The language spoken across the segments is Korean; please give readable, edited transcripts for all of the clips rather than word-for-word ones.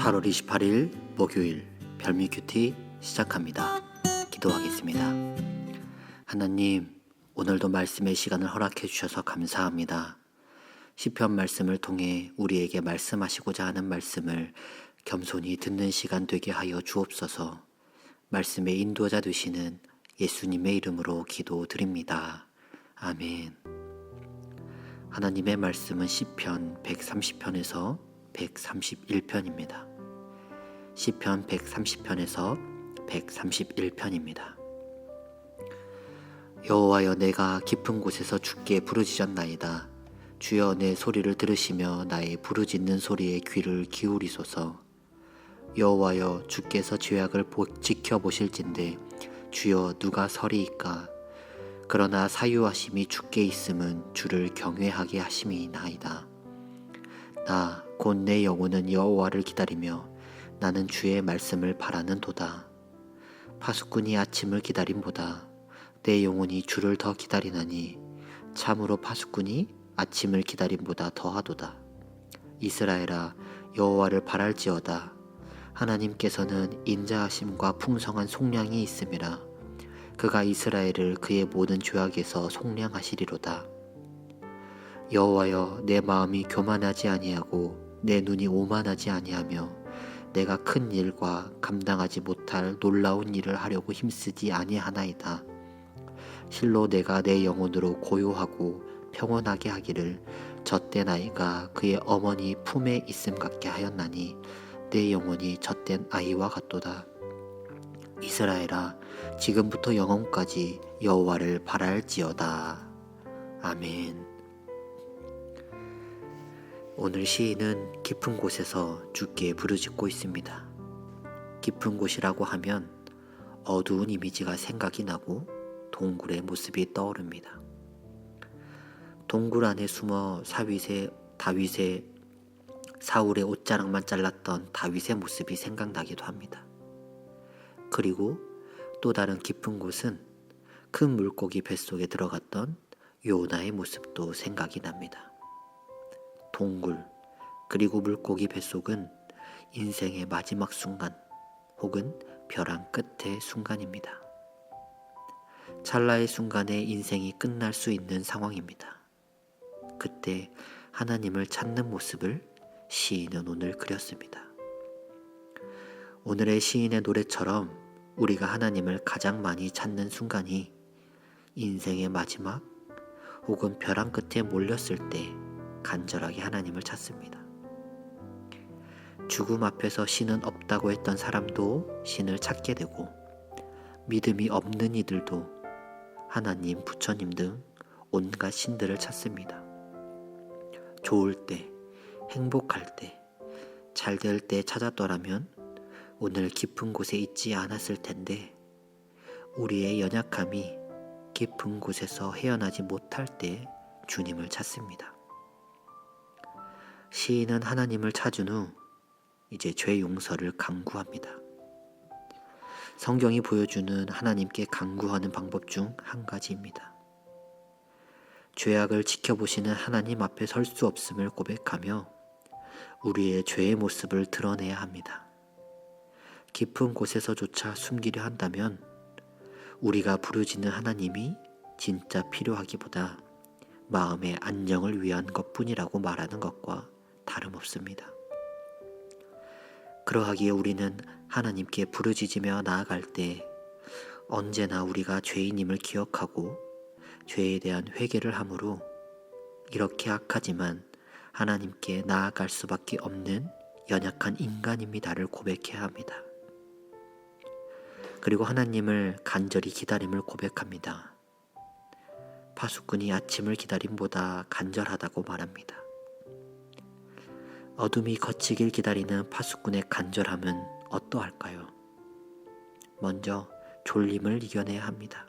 8월 28일 목요일 별미 큐티 시작합니다. 기도하겠습니다. 하나님, 오늘도 말씀의 시간을 허락해 주셔서 감사합니다. 시편 말씀을 통해 우리에게 말씀하시고자 하는 말씀을 겸손히 듣는 시간 되게 하여 주옵소서. 말씀의 인도자 되시는 예수님의 이름으로 기도드립니다. 아멘. 하나님의 말씀은 시편 130편에서 131편입니다. 시편 130편에서 131편입니다. 여호와여, 내가 깊은 곳에서 주께 부르짖었나이다. 주여, 내 소리를 들으시며 나의 부르짖는 소리에 귀를 기울이소서. 여호와여, 주께서 죄악을 지켜보실진대 주여, 누가 서리이까. 그러나 사유하심이 주께 있음은 주를 경외하게 하심이나이다. 나 곧 내 영혼은 여호와를 기다리며 나는 주의 말씀을 바라는도다. 파수꾼이 아침을 기다림보다 내 영혼이 주를 더 기다리나니 참으로 파수꾼이 아침을 기다림보다 더하도다. 이스라엘아, 여호와를 바랄지어다. 하나님께서는 인자하심과 풍성한 속량이 있음이라. 그가 이스라엘을 그의 모든 죄악에서 속량하시리로다. 여호와여, 내 마음이 교만하지 아니하고 내 눈이 오만하지 아니하며 내가 큰 일과 감당하지 못할 놀라운 일을 하려고 힘쓰지 아니하나이다. 실로 내가 내 영혼으로 고요하고 평온하게 하기를 젖된 아이가 그의 어머니 품에 있음 같게 하였나니 내 영혼이 젖된 아이와 같도다. 이스라엘아, 지금부터 영원까지 여호와를 바랄지어다. 아멘. 오늘 시인은 깊은 곳에서 주께 부르짖고 있습니다. 깊은 곳이라고 하면 어두운 이미지가 생각이 나고 동굴의 모습이 떠오릅니다. 동굴 안에 숨어 사울의 옷자락만 잘랐던 다윗의 모습이 생각나기도 합니다. 그리고 또 다른 깊은 곳은 큰 물고기 뱃속에 들어갔던 요나의 모습도 생각이 납니다. 동굴 그리고 물고기 뱃속은 인생의 마지막 순간 혹은 벼랑 끝의 순간입니다. 찰나의 순간에 인생이 끝날 수 있는 상황입니다. 그때 하나님을 찾는 모습을 시인은 오늘 그렸습니다. 오늘의 시인의 노래처럼 우리가 하나님을 가장 많이 찾는 순간이 인생의 마지막 혹은 벼랑 끝에 몰렸을 때 간절하게 하나님을 찾습니다. 죽음 앞에서 신은 없다고 했던 사람도 신을 찾게 되고 믿음이 없는 이들도 하나님, 부처님 등 온갖 신들을 찾습니다. 좋을 때, 행복할 때, 잘 될 때 찾았더라면 오늘 깊은 곳에 있지 않았을 텐데 우리의 연약함이 깊은 곳에서 헤어나지 못할 때 주님을 찾습니다. 시인은 하나님을 찾은 후 이제 죄 용서를 간구합니다. 성경이 보여주는 하나님께 간구하는 방법 중 한 가지입니다. 죄악을 지켜보시는 하나님 앞에 설 수 없음을 고백하며 우리의 죄의 모습을 드러내야 합니다. 깊은 곳에서조차 숨기려 한다면 우리가 부르짖는 하나님이 진짜 필요하기보다 마음의 안정을 위한 것뿐이라고 말하는 것과 다름없습니다. 그러하기에 우리는 하나님께 부르짖으며 나아갈 때 언제나 우리가 죄인임을 기억하고 죄에 대한 회개를 하므로 이렇게 악하지만 하나님께 나아갈 수밖에 없는 연약한 인간입니다를 고백해야 합니다. 그리고 하나님을 간절히 기다림을 고백합니다. 파수꾼이 아침을 기다림보다 간절하다고 말합니다. 어둠이 걷히길 기다리는 파수꾼의 간절함은 어떠할까요? 먼저 졸림을 이겨내야 합니다.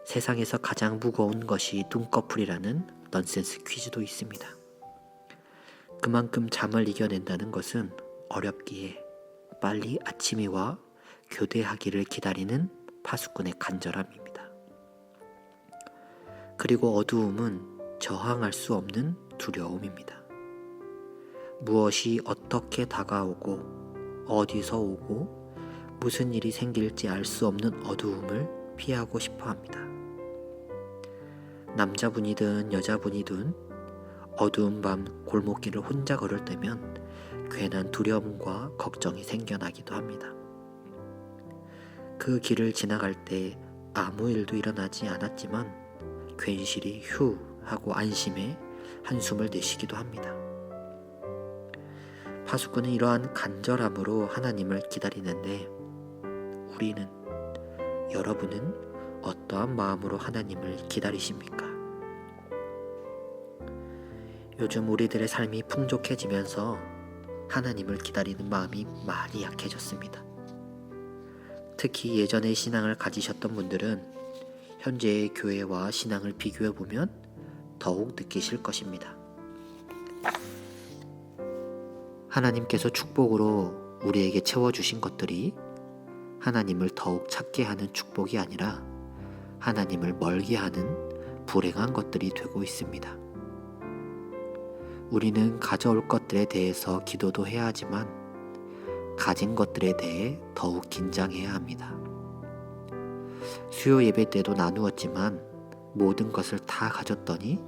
세상에서 가장 무거운 것이 눈꺼풀이라는 넌센스 퀴즈도 있습니다. 그만큼 잠을 이겨낸다는 것은 어렵기에 빨리 아침이 와 교대하기를 기다리는 파수꾼의 간절함입니다. 그리고 어두움은 저항할 수 없는 두려움입니다. 무엇이 어떻게 다가오고 어디서 오고 무슨 일이 생길지 알 수 없는 어두움을 피하고 싶어 합니다. 남자분이든 여자분이든 어두운 밤 골목길을 혼자 걸을 때면 괜한 두려움과 걱정이 생겨나기도 합니다. 그 길을 지나갈 때 아무 일도 일어나지 않았지만 괜시리 휴 하고 안심해 한숨을 내쉬기도 합니다. 파수꾼은 이러한 간절함으로 하나님을 기다리는데 여러분은 어떠한 마음으로 하나님을 기다리십니까? 요즘 우리들의 삶이 풍족해지면서 하나님을 기다리는 마음이 많이 약해졌습니다. 특히 예전에 신앙을 가지셨던 분들은 현재의 교회와 신앙을 비교해보면 더욱 느끼실 것입니다. 하나님께서 축복으로 우리에게 채워주신 것들이 하나님을 더욱 찾게 하는 축복이 아니라 하나님을 멀게 하는 불행한 것들이 되고 있습니다. 우리는 가져올 것들에 대해서 기도도 해야 하지만 가진 것들에 대해 더욱 긴장해야 합니다. 수요 예배 때도 나누었지만 모든 것을 다 가졌더니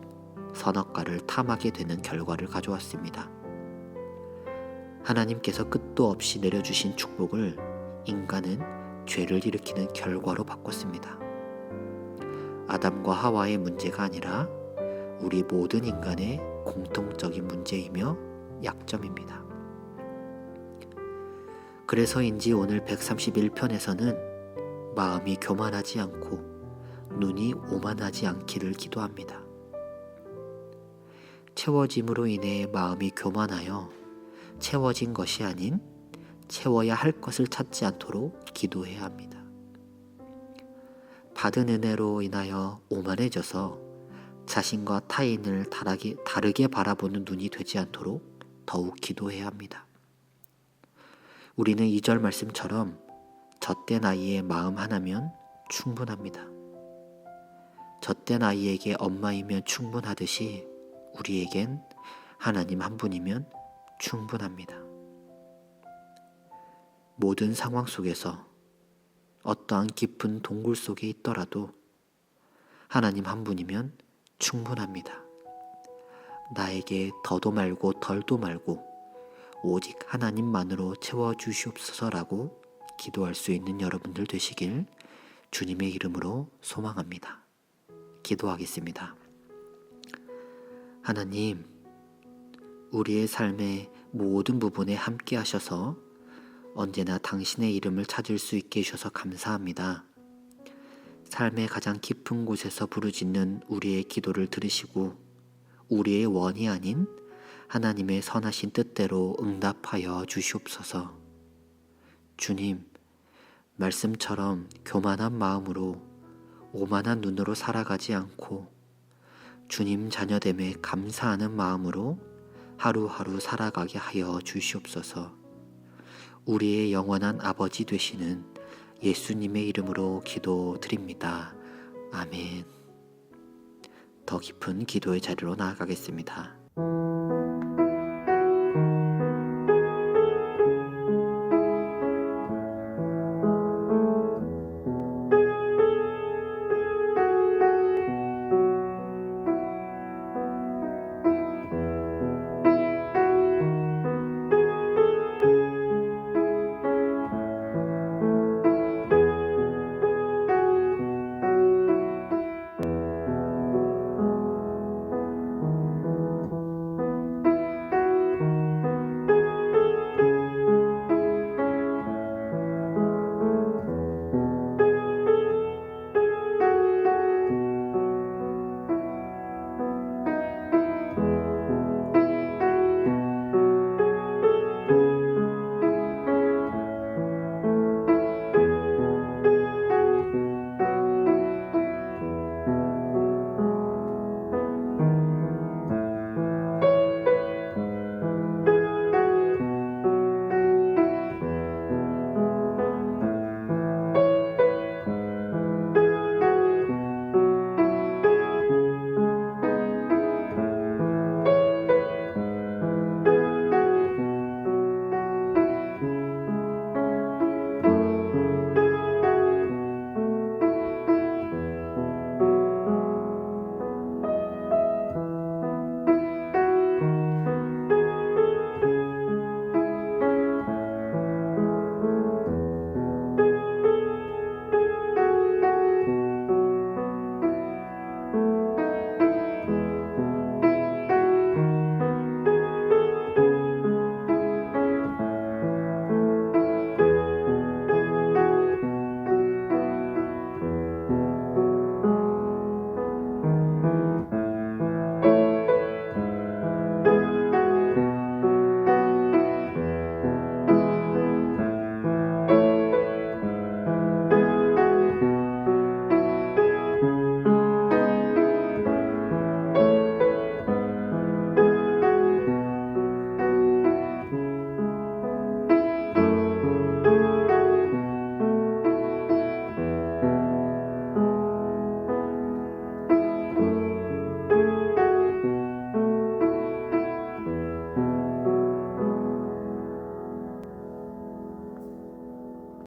선악과를 탐하게 되는 결과를 가져왔습니다. 하나님께서 끝도 없이 내려주신 축복을 인간은 죄를 일으키는 결과로 바꿨습니다. 아담과 하와의 문제가 아니라 우리 모든 인간의 공통적인 문제이며 약점입니다. 그래서인지 오늘 131편에서는 마음이 교만하지 않고 눈이 오만하지 않기를 기도합니다. 채워짐으로 인해 마음이 교만하여 채워진 것이 아닌 채워야 할 것을 찾지 않도록 기도해야 합니다. 받은 은혜로 인하여 오만해져서 자신과 타인을 다르게 바라보는 눈이 되지 않도록 더욱 기도해야 합니다. 우리는 2절 말씀처럼 젖된 아이의 마음 하나면 충분합니다. 젖된 아이에게 엄마이면 충분하듯이 우리에겐 하나님 한 분이면 충분합니다. 모든 상황 속에서 어떠한 깊은 동굴 속에 있더라도 하나님 한 분이면 충분합니다. 나에게 더도 말고 덜도 말고 오직 하나님만으로 채워주시옵소서라고 기도할 수 있는 여러분들 되시길 주님의 이름으로 소망합니다. 기도하겠습니다. 하나님, 우리의 삶의 모든 부분에 함께 하셔서 언제나 당신의 이름을 찾을 수 있게 해주셔서 감사합니다. 삶의 가장 깊은 곳에서 부르짖는 우리의 기도를 들으시고 우리의 원이 아닌 하나님의 선하신 뜻대로 응답하여 주시옵소서. 주님, 말씀처럼 교만한 마음으로 오만한 눈으로 살아가지 않고 주님 자녀됨에 감사하는 마음으로 하루하루 살아가게 하여 주시옵소서. 우리의 영원한 아버지 되시는 예수님의 이름으로 기도드립니다. 아멘. 더 깊은 기도의 자리로 나아가겠습니다.